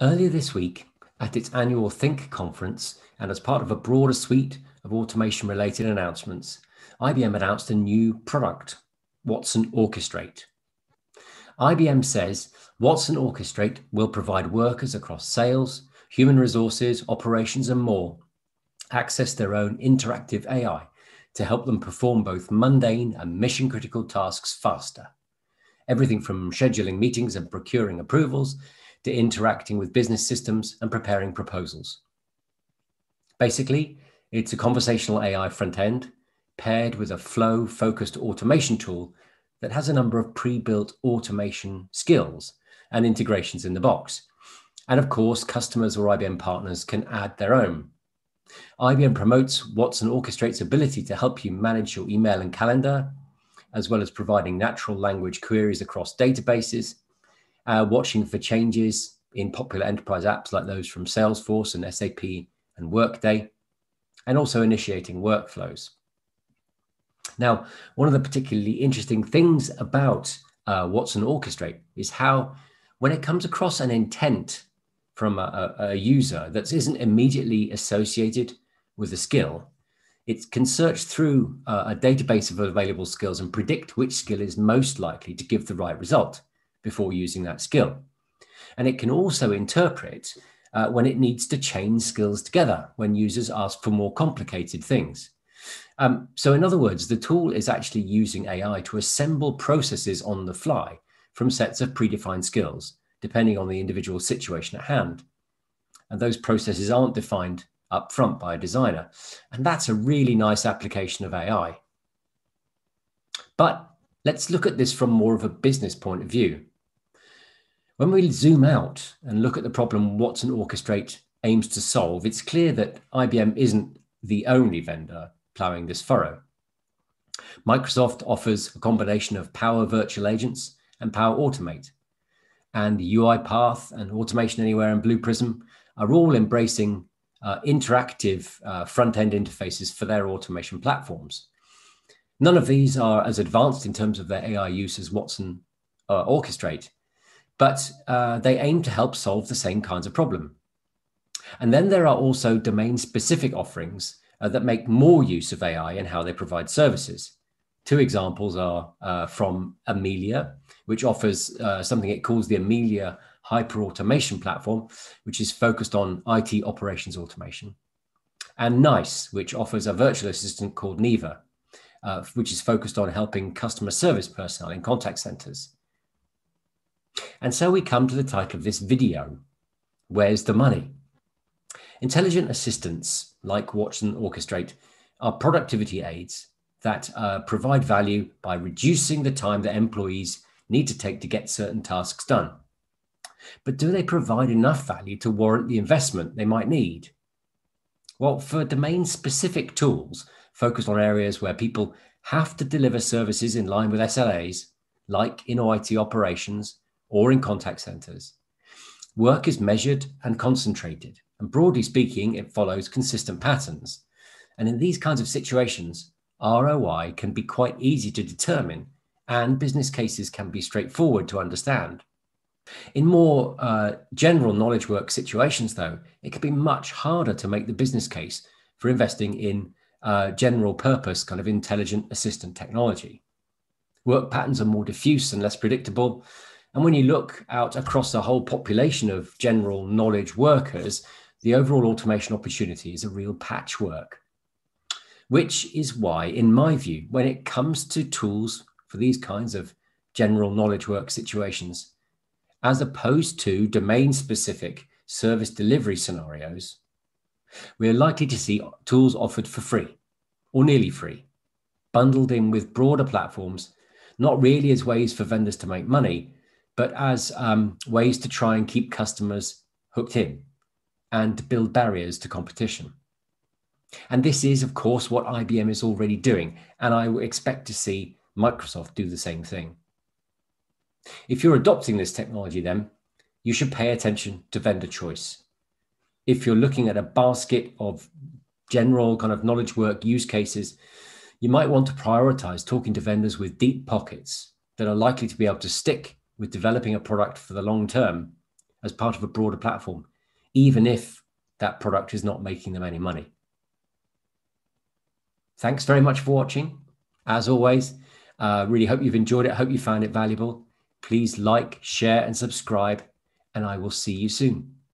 Earlier this week, at its annual Think conference, and as part of a broader suite of automation-related announcements, IBM announced a new product, Watson Orchestrate. IBM says Watson Orchestrate will provide workers across sales, human resources, operations, and more access their own interactive AI to help them perform both mundane and mission-critical tasks faster. Everything from scheduling meetings and procuring approvals to interacting with business systems and preparing proposals. Basically, it's a conversational AI front end paired with a flow-focused automation tool that has a number of pre-built automation skills and integrations in the box. And of course, customers or IBM partners can add their own. IBM promotes Watson Orchestrate's ability to help you manage your email and calendar, as well as providing natural language queries across databases, watching for changes in popular enterprise apps like those from Salesforce and SAP and Workday, and also initiating workflows. Now, one of the particularly interesting things about Watson Orchestrate is how, when it comes across an intent from a user that isn't immediately associated with a skill, it can search through a database of available skills and predict which skill is most likely to give the right result before using that skill. And it can also interpret when it needs to chain skills together when users ask for more complicated things. So in other words, the tool is actually using AI to assemble processes on the fly from sets of predefined skills, depending on the individual situation at hand. And those processes aren't defined up front by a designer. And that's a really nice application of AI. But let's look at this from more of a business point of view. When we zoom out and look at the problem Watson Orchestrate aims to solve, it's clear that IBM isn't the only vendor plowing this furrow. Microsoft offers a combination of Power Virtual Agents and Power Automate, and UiPath and Automation Anywhere and Blue Prism are all embracing interactive front-end interfaces for their automation platforms. None of these are as advanced in terms of their AI use as Watson Orchestrate, but they aim to help solve the same kinds of problem. And then there are also domain-specific offerings that make more use of AI in how they provide services. Two examples are from Amelia, which offers something it calls the Amelia Hyper-Automation Platform, which is focused on IT operations automation, and NICE, which offers a virtual assistant called Neva, which is focused on helping customer service personnel in contact centers. And so we come to the title of this video, Where's the Money? Intelligent assistants like Watson Orchestrate are productivity aids that provide value by reducing the time that employees need to take to get certain tasks done. But do they provide enough value to warrant the investment they might need? Well, for domain-specific tools focused on areas where people have to deliver services in line with SLAs, like in IT operations or in contact centers, work is measured and concentrated. And broadly speaking, it follows consistent patterns. And in these kinds of situations, ROI can be quite easy to determine, and business cases can be straightforward to understand. In more general knowledge work situations, though, it can be much harder to make the business case for investing in general purpose kind of intelligent assistant technology. Work patterns are more diffuse and less predictable. And when you look out across the whole population of general knowledge workers, the overall automation opportunity is a real patchwork, which is why, in my view, when it comes to tools for these kinds of general knowledge work situations, as opposed to domain-specific service delivery scenarios, we're likely to see tools offered for free or nearly free, bundled in with broader platforms, not really as ways for vendors to make money, but as ways to try and keep customers hooked in and to build barriers to competition. And this is, of course, what IBM is already doing, and I expect to see Microsoft do the same thing. If you're adopting this technology, then you should pay attention to vendor choice. If you're looking at a basket of general kind of knowledge work use cases, you might want to prioritize talking to vendors with deep pockets that are likely to be able to stick with developing a product for the long term as part of a broader platform, even if that product is not making them any money. Thanks very much for watching. As always, really hope you've enjoyed it. Hope you found it valuable. Please like, share, and subscribe, and I will see you soon.